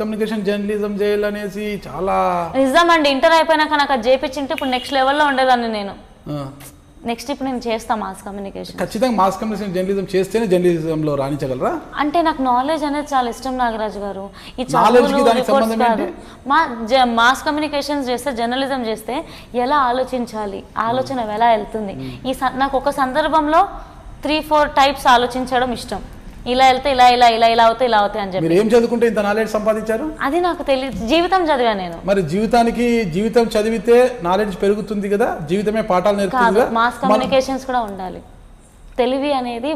Communication journalism చేయాలనేసి చాలా నిజం అండి. ఇంటర్ అయిపోయినాక నాకు అది చేపించింటే ఇప్పుడు నెక్స్ట్ లెవెల్లో ఉండేదాన్ని నేను. నెక్స్ట్ ఇప్పుడు నేను చేస్తా మాస్ కమ్యూనికేషన్. ఖచ్చితంగా మాస్ కమ్యూనికేషన్ జర్నలిజం చేస్తేనే జర్నలిజంలో రాణించగలరా? అంటే నాకు నాలెడ్జ్ అనేది చాలా ఇష్టం నాగరాజు గారు. ఈ మాస్ కమ్యూనికేషన్ చేస్తే జర్నలిజం చేస్తే ఎలా ఆలోచించాలి, ఆలోచన ఎలా వెళ్తుంది, నాకు ఒక సందర్భంలో 3-4 టైప్స్ ఆలోచించడం ఇష్టం. ఇలా వెళ్తే ఇలా ఇలా ఇలా ఇలా అవుతాయి ఇలా అవుతాయి అని చెప్పి. మీరు ఏం చదువుకుంటే ఇంత నాలెడ్జ్ సంపాదించారు? అది నాకు తెలియదు, జీవితం చదివా నేను. మరి జీవితం చదివితే నాలెడ్జ్ పెరుగుతుంది కదా, జీవితమే పాఠాలు నేర్పుతుంది కదా. మాస్ కమ్యూనికేషన్స్ కూడా ఉండాలి. తెలివి అనేది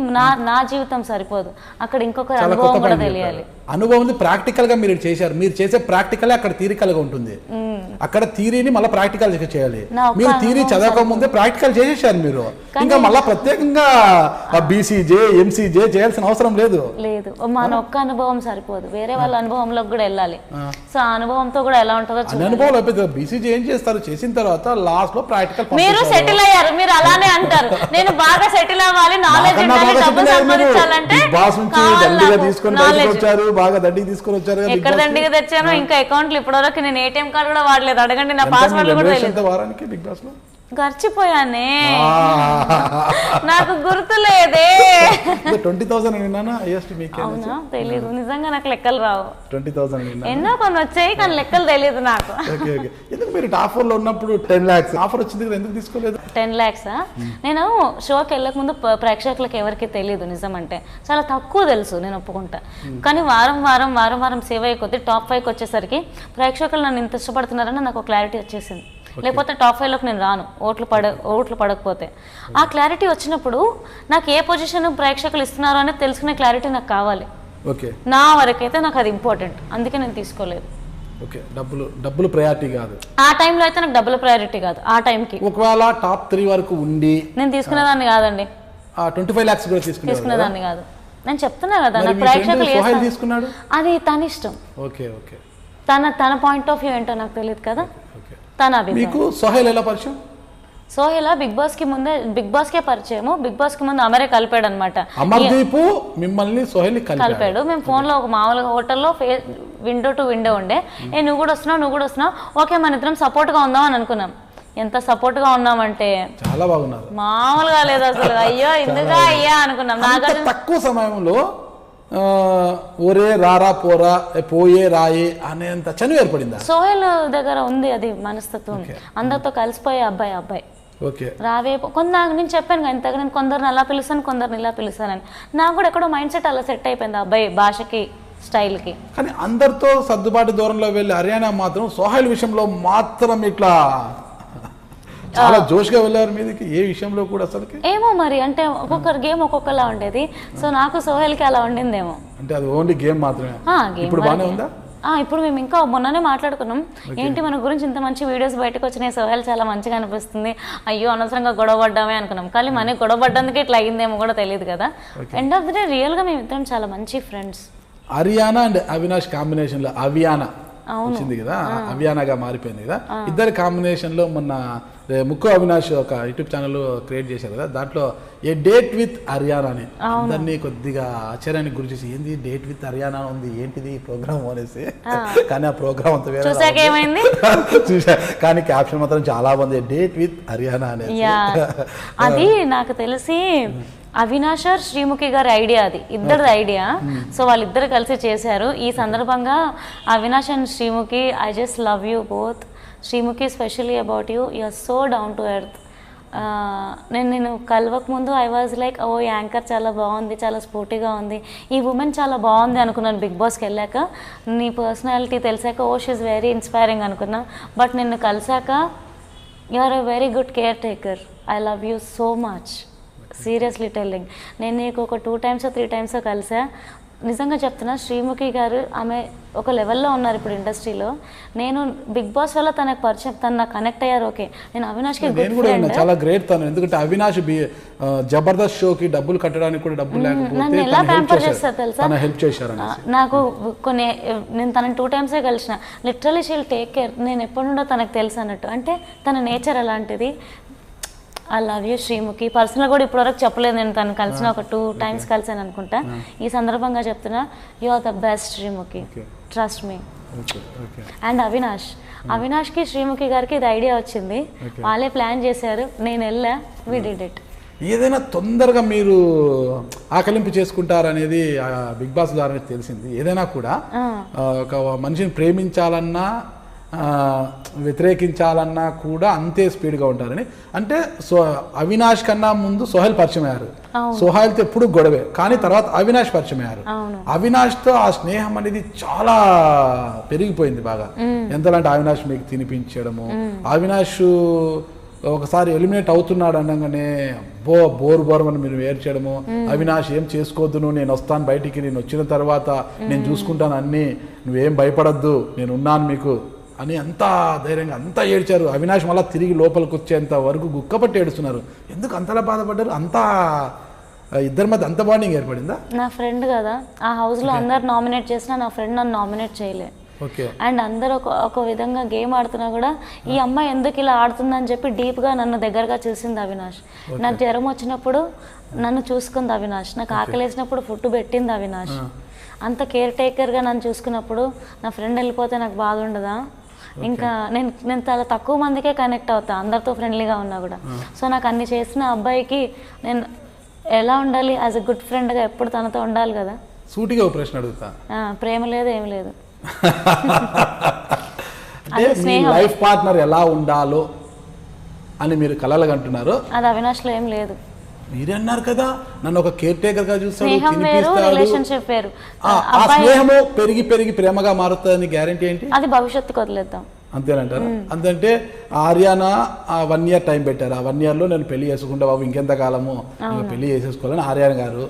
నా జీవితం సరిపోదు, అక్కడ ఇంకొక అనుభవం కూడా తెలియాలి. అనుభవం ప్రాక్టికల్ గా మీరు చేశారు. మీరు చేసే ప్రాక్టికల్ అక్కడ థియరికల్ గా ఉంటుంది. అక్కడ థియరీని మళ్ళీ ప్రాక్టికల్ చేయాలి. మీరు థియరీ చదవక ముందే ప్రాక్టికల్ చేసేసారు మీరు. ఇంకా మళ్ళీ ప్రత్యేకంగా బీసీజే ఎంసీజే చేయాల్సిన అవసరం లేదు. మన ఒక్క అనుభవం సరిపోదు, వేరే వాళ్ళ అనుభవంలోకి కూడా వెళ్ళాలి. సో ఆ అనుభవంతో కూడా ఎలా ఉంటుందో అనుభవం అయిపోతుంది. బీసీజే ఏం చేస్తారు, చేసిన తర్వాత లాస్ట్ లో ప్రాక్టికల్. మీరు సెటిల్ అయ్యారు, మీరు అలానే అంటారు. నేను బాగా సెటిల్ అవ్వాలి, నాలెడ్జ్ ఉండాలి, డబ్బు సంపాదించాలంటే బాగా దండికి తీసుకొని వచ్చారు. ఎక్కడ దండిగా తెచ్చాను, ఇంకా అకౌంట్లు ఇప్పటివరకు నేను ఏటీఎం కార్డు కూడా వాడలేదు. అడగండి, నా పాస్వర్డ్ కూడా తెలియదు. వారానికి బిగ్ బాస్ లో గర్చిపోయానే, నాకు గుర్తులేదే. 20,000 అవునా? తెలీదు, నిజంగా నాకు లెక్కలు రావు. 20,000 ఎన్నో కొన్ని వచ్చాయి కానీ లెక్కలు తెలియదు నాకు. ఎందుకు మీరు టాప్ 4 లో ఉన్నప్పుడు 10 lakhs ఆఫర్ వచ్చింది కదా, ఎందుకు తీసుకోలేదు? 10 lakhs నేను షోకి వెళ్ళక ముందు ప్రేక్షకులకు ఎవరికి తెలియదు. నిజం అంటే చాలా తక్కువ తెలుసు, నేను ఒప్పుకుంటా. కానీ వారం వారం వారం వారం సేవ్ అయ్యే కొద్దీ టాప్ 5కి వచ్చేసరికి ప్రేక్షకులు నన్ను ఇంత ఇష్టపడుతున్నారని నాకు క్లారిటీ వచ్చేసింది. లేకపోతే టాప్ 5లోకి నేను రాను, ఓట్లు పడకపోతే. ఆ క్లారిటీ వచ్చినప్పుడు నాకు ఏ పొజిషన్ ప్రేక్షకులు ఇస్తున్నారు అనేది తెలుసుకునే క్లారిటీ నాకు కావాలి. నా వరకైతే నాకు అది ఇంపార్టెంట్, అందుకే నేను తీసుకోలేదు. డబ్బులు ప్రయారిటీ కాదు ఆ టైంలో అయితే, నాకు డబ్బులు ప్రయారిటీ కాదు ఆ టైంకి. ఒకవేళ టాప్ 3 వరకు ఉండి నేను తీసుకునేదాన్ని కాదండి. 25 lakhs కూడా తీసుకునేదాన్ని కాదు. నేను చెప్తున్నా కదా, నా ప్రేక్షకులు తీసుకున్నాడు, అది తన ఇష్టం. తన పాయింట్ ఆఫ్ వ్యూ ఏంటో నాకు తెలియదు కదా. మీకు సోహెల్ ఎలా పరిచయం? సోహెల్ బిగ్ బాస్ కే పరిచయము. బిగ్ బాస్ కి ముందు అమరే కలిపాడు అనమాట. అమర్దీప్ మిమ్మల్ని సోహెల్ కలిపాడు. మేము ఫోన్ లో ఒక మామూలుగా హోటల్లో విండో టు విండో ఉండే. నువ్వు కూడా వస్తున్నావు, ఓకే మన ఇద్దరం సపోర్ట్ గా ఉందాం అని అనుకున్నాం. ఎంత సపోర్ట్ గా ఉన్నామంటే చాలా బాగున్నారు, మామూలుగా లేదు అసలు. అయ్యో ఎందుగా అయ్యా అనుకున్నాం. నాగార్జున తక్కువ సమయంలో ఒరే రారా పోరా పోయే రాయే అనేంత చనువు ఏర్పడిందా? సోహెల్ దగ్గర ఉంది అది మనస్తత్వం. అందరితో కలిసిపోయే అబ్బాయి రావే నేను చెప్పాను కదా ఇంతగా, నేను కొందరిని అలా పిలుస్తాను, కొందరిని ఇలా పిలుస్తానని. నాకు కూడా ఎక్కడో మైండ్ సెట్ అలా సెట్ అయిపోయింది అబ్బాయి భాషకి, స్టైల్కి. కానీ అందరితో సర్దుబాటు దూరంలో వెళ్ళి హర్యానా మాత్రం సోహెల్ విషయంలో మాత్రం ఇట్లా చాలా జోష్గా వెళ్ళారు మీదకి. ఏ విషయంలో కూడా అసలు ఏమో మరి, అంటే ఒక్కొక్కరు గేమ్ ఒక్కొక్కలా ఉండేది. సో నాకు సోహెల్కి అలా ఉండిందేమో. అంటే అది ఓన్లీ గేమ్ మాత్రమే. ఇప్పుడు బాగానే ఉందా? ఇప్పుడు మేము ఇంకా మొన్ననే మాట్లాడుకున్నాం, ఏంటి మన గురించి ఇంత మంచి వీడియోస్ బయటకు వచ్చినాయి, సోహెల్ చాలా మంచిగా అనిపిస్తుంది, అయ్యో అనవసరంగా గొడవ పడ్డామే అనుకున్నాం. కానీ మనకి గొడవ పడ్డందుకే ఇట్లా అయిందేమో కూడా తెలియదు కదా. ఎండ్ ఆఫ్ ది డే రియల్గా మేము ఇద్దరం చాలా మంచి friends. Haryana and Avinash combination లో అవియానా వచ్చింది కదా, అవియానాగా మారిపోయింది కదా. ఇద్దరు కాంబినేషన్ లో మొన్న ముక్కు అవినాష్ ఒక యూట్యూబ్ ఛానల్ క్రియేట్ చేశారు కదా, దాంట్లో ఏ డేట్ విత్ హర్యానా అని అందరినీ కొద్దిగా ఆశ్చర్యానికి గురి చేసి, ఏంది డేట్ విత్ హర్యానా ఉంది, ఏంటిది ప్రోగ్రామ్ అనేసి. కానీ ఆ ప్రోగ్రామ్ అంత వేరే చూసా, కానీ క్యాప్షన్ మాత్రం చాలా బాగుంది, డేట్ విత్ హర్యానా అనేది. అది నాకు తెలిసి అవినాష్ శ్రీముఖి గారి ఐడియా, అది ఇద్దరిది ఐడియా. సో వాళ్ళిద్దరు కలిసి చేశారు. ఈ సందర్భంగా Avinash and Sreemukhi, I just love you both. Sreemukhi especially about you, you are so down to earth. నేను కలవక ముందు I was like, oh anchor చాలా బాగుంది, చాలా స్పోర్టీగా ఉంది, ఈ ఉమెన్ చాలా బాగుంది అనుకున్నాను. బిగ్ బాస్కి వెళ్ళాక నీ పర్సనాలిటీ తెలిసాక, ఓ షీఈస్ వెరీ ఇన్స్పైరింగ్ అనుకున్నా. బట్ నిన్ను కలిసాక, you are a very good caretaker, I love you so much, seriously telling. నేను నీకు ఒక 2 times 3 times కలిసా. నిజంగా చెప్తున్నా, శ్రీముఖి గారు ఆమె ఒక లెవెల్లో ఉన్నారు ఇప్పుడు ఇండస్ట్రీలో. నేను బిగ్ బాస్ వల్ల తనకు పరిచయం, తను నాకు కనెక్ట్ అయ్యారు. ఓకే, నేను అవినాష్కి చాలా గ్రేట్ తను, ఎందుకంటే అవినాష్ జబర్దస్త్ షోకి డబ్బులు కట్టడానికి కూడా డబ్బులు లేకపోతే నన్ను ఎలా ప్యాంపర్ చేస్తారు తెలుసా. హెల్ప్ చేశారు నాకు కొన్ని, నేను తనని 2 times కలిసిన. Literally she'll take care. నేను ఎప్పటి నుండో తనకు తెలుసు అన్నట్టు. అంటే తన నేచర్ అలాంటిది. I love you Sreemukhi. Personal కూడా ఇప్పటివరకు చెప్పలేదు, నేను తను కలిసిన ఒక 2 times కలిసాను అనుకుంటా. ఈ సందర్భంగా చెప్తున్నా, you are the best Sreemukhi, trust me. And అవినాష్కి శ్రీముఖి గారికి ఇది ఐడియా వచ్చింది, వాళ్ళే ప్లాన్ చేశారు, నేను వెళ్ళా, వి డిడ్ ఇట్. ఏదైనా తొందరగా మీరు ఆకలింపు చేసుకుంటారనేది బిగ్ బాస్ ద్వారా తెలిసింది. ఏదైనా కూడా ఒక మనిషిని ప్రేమించాలన్నా వ్యతిరేకించాలన్నా కూడా అంతే స్పీడ్గా ఉంటారని. అంటే అవినాష్ కన్నా ముందు సోహెల్ పరిచయం అయ్యారు, సోహెల్తో ఎప్పుడు గొడవే, కానీ తర్వాత అవినాష్ పరిచయం అయ్యారు. అవినాష్తో ఆ స్నేహం అనేది చాలా పెరిగిపోయింది బాగా. ఎంతలంటే అవినాష్ మీకు తినిపించడము, అవినాష్ ఒకసారి ఎలిమినేట్ అవుతున్నాడు అనగానే బోర్ అని మీరు ఏడ్చడము, అవినాష్ ఏం చేసుకోవద్దు, నేను వస్తాను బయటికి, నేను వచ్చిన తర్వాత నేను చూసుకుంటాను అన్నీ, నువ్వేం భయపడద్దు, నేను ఉన్నాను మీకు అని అంతా ధైర్యంగా అంతా ఏడ్చారు. అవినాష్ మళ్ళీ తిరిగి లోపలికి వచ్చేంత వరకు గుక్కపట్టి ఏడుస్తున్నారు. ఎందుకు అంతలా బాధపడ్డారు? అంతా ఇద్దరి మధ్య అంత బాండింగ్ ఏర్పడిందా? నా ఫ్రెండ్ కదా, ఆ హౌస్లో అందరు నామినేట్ చేసినా నా ఫ్రెండ్ నన్ను నామినేట్ చేయలే. అండ్ అందరూ ఒక విధంగా గేమ్ ఆడుతున్నా కూడా ఈ అమ్మాయి ఎందుకు ఇలా ఆడుతుందని చెప్పి డీప్గా నన్ను దగ్గరగా చూసింది అవినాష్. నాకు జ్వరం వచ్చినప్పుడు నన్ను చూసుకుంది అవినాష్, నాకు ఆకలి వేసినప్పుడు ఫుడ్ పెట్టింది అవినాష్. అంత కేర్ టేకర్గా నన్ను చూసుకున్నప్పుడు నా ఫ్రెండ్ వెళ్ళిపోతే నాకు బాధ ఉండదా? ఇంకా నేను చాలా తక్కువ మందికే కనెక్ట్ అవుతా, అందరితో ఫ్రెండ్లీగా ఉన్నా కూడా. సో నాకు అన్ని చేసిన అబ్బాయికి నేను ఎలా ఉండాలి, యాజ్ ఎ గుడ్ ఫ్రెండ్గా ఎప్పుడు తనతో ఉండాలి కదా. సూటిగా ప్రశ్న అడుగుతా, ప్రేమ లేదు ఏం లేదు, లైఫ్ పార్ట్నర్ ఎలా ఉండాలో అని మీరు కలలు అంటున్నారు, అది అవినాష్లో ఏం లేదు. మీరే అన్నారు కదా నన్ను ఒక కేర్ టేకర్ గా చూస్తాడు, రిలేషన్షిప్ వేరు. ఆ స్నేహము పెరిగి పెరిగి ప్రేమగా మారుతుందని గ్యారంటీ ఏంటి? అది భవిష్యత్తుకు వదిలేద్దాం అంతేనంటారు. అంతంటే ఆర్యానా 1 year టైం పెట్టారు, ఆ 1 year లో నేను పెళ్లి చేసుకుంటా బాబు, ఇంకెంత కాలము పెళ్లి చేసేసుకోవాలని ఆర్యాన గారు.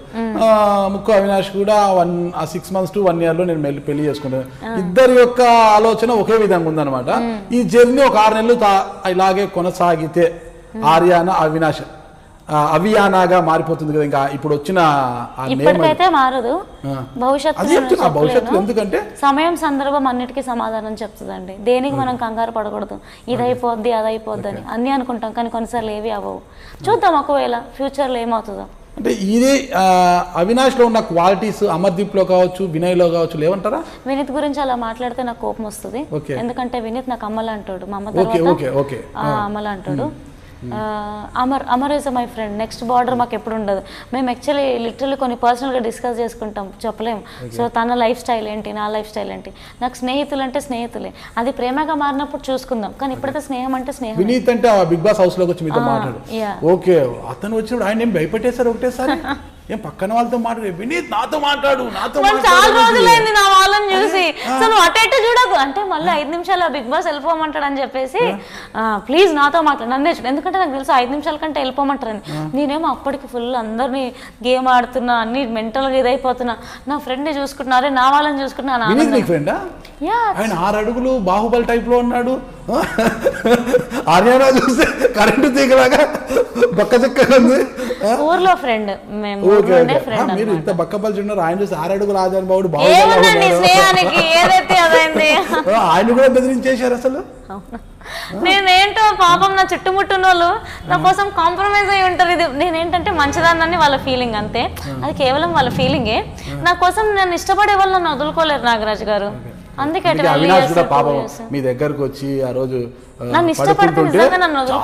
ముక్కు అవినాష్ కూడా 6 months to 1 year లో నేను పెళ్లి చేసుకుంటాను. ఇద్దరి యొక్క ఆలోచన ఒకే విధంగా ఉందన్నమాట. ఈ జర్నీ ఒక 6 నెలలు ఇలాగే కొనసాగితే ఆర్యానా అవినాష్ అవియానాగా మారిపోతుంది కదా. ఇంకా ఇప్పుడు వచ్చిన ఇప్పటికైతే మారదు, భవిష్యత్తు ఎందుకంటే సమయం సందర్భం అన్నిటికీ సమాధానం చెప్తుందండి. దేనికి మనం కంగారు పడకూడదు, ఇదైపోద్ది అదైపోద్ది అని అన్నీ అనుకుంటాం, కానీ కొన్నిసార్లు ఏవి అవ్వవు. చూద్దాం ఒకవేళ ఫ్యూచర్లో ఏమవుతుందో. అంటే ఇది అవినాష్ లో ఉన్న క్వాలిటీస్ అమర్దీప్ లో కావచ్చు, వినయ్ లో కావచ్చు లేవంటారా? వినీత్ గురించి అలా మాట్లాడితే నాకు కోపం వస్తుంది, ఎందుకంటే వినీత్ నాకు అమ్మలా అంటాడు, మా అమ్మ తర్వాత అమ్మలా అంటాడు. Amar is my friend, next border మాకు ఎప్పుడు ఉండదు. మేము యాక్చువల్లీ లిటరల్లీ కొన్ని పర్సనల్గా డిస్కస్ చేసుకుంటాం, చెప్పలేము. సో తన లైఫ్ స్టైల్ ఏంటి, నా లైఫ్ స్టైల్ ఏంటి. నాకు స్నేహితులు అంటే స్నేహితులే, అది ప్రేమగా మారినప్పుడు చూసుకుందాం, కానీ ఇప్పుడైతే స్నేహం అంటే స్నేహం. వినీత్ అంటే బిగ్ బాస్ హౌస్ లోకి వచ్చి మీతో మాట్లాడు, ఓకే అతను వచ్చినప్పుడు ఆయన ఏం భయపెట్టేశారు ఒకటేసారి, ఏం పక్కన వాళ్ళతో మాట్లాడు, వినీత్ నాతో మాట్లాడు, నాతో చాలా రోజులైంది నా వాళ్ళని చూసి, సో నువ్వు అటు చూడకు అంటే మళ్ళీ 5 నిమిషాలు బిగ్ బాస్ వెళ్ళిపోమంటాడు అని చెప్పేసి ప్లీజ్ నాతో మాట్లాడు, నన్నే చూడు, ఎందుకంటే నాకు తెలుసు 5 నిమిషాల కంటే వెళ్ళిపోమంటారని. నేనేమో అప్పటికి ఫుల్ అందరినీ గేమ్ ఆడుతున్నా, అన్ని మెంటల్గా ఇదైపోతున్నా, నా ఫ్రెండ్ని చూసుకుంటున్నారే, నా వాళ్ళని చూసుకుంటున్నా. ఆయన 6 అడుగులు బాహుబలి టైప్ లో ఉన్నాడు, ఆర్యానా చూస్తే కరెంటు తీగలాగా బక్క చెక్కగా ఉంది. ఊర్లో ఫ్రెండ్ మేము, మీరు ఇంత బక్కపల్చి ఉన్నారు, ఆయన చూసి 6 అడుగులు రాజాని బాబుడు ఆయన కూడా బెదిరించేశారు అసలు. నేనేంటో పాపం నా చుట్టుముట్టున్న వాళ్ళు నా కోసం కాంప్రమైజ్ అయి ఉంటారు. ఇది నేనేంటంటే మంచిదాన్ని వాళ్ళ ఫీలింగ్, అంతే, అది కేవలం వాళ్ళ ఫీలింగే. నా కోసం నన్ను ఇష్టపడే వాళ్ళు నన్ను వదులుకోలేరు నాగరాజ్ గారు, అందుకే అవినాష్ కూడా పాపం మీ దగ్గరకు వచ్చి ఆ రోజు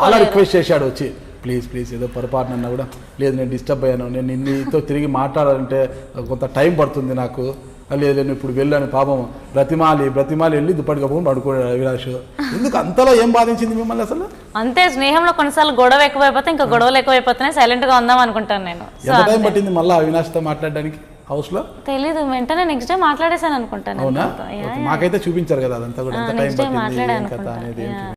చాలా రిక్వెస్ట్ చేశాడు, వచ్చి ప్లీజ్ ప్లీజ్ ఏదో పొరపాటున అన్నా కూడా లేదు నేను డిస్టర్బ్ అయ్యాను, నేను నీతో తిరిగి మాట్లాడాలంటే కొంత టైం పడుతుంది నాకు, లేదు నేను ఇప్పుడు వెళ్ళాను, పాపం బ్రతిమాలి వెళ్ళి దుప్పటి కప్పుకొని పడుకోడు అవినాష్. ఎందుకు అంతలో ఏం బాధించింది మిమ్మల్ని అసలు? అంతే, స్నేహంలో కొన్నిసార్లు గొడవ ఎక్కువైపోతే ఇంకా గొడవలు ఎక్కువైపోతున్నాయి, సైలెంట్ గా ఉందాం అనుకుంటాను నేను. ఎంత టైం పట్టింది మళ్ళీ అవినాష్ తో మాట్లాడడానికి హౌస్ లో? తెలీదు, వెంటనే నెక్స్ట్ డే మాట్లాడేసాను అనుకుంటాను. మాకైతే చూపించారు కదా అదంతా కూడా, ఎంత టైం పట్టింది,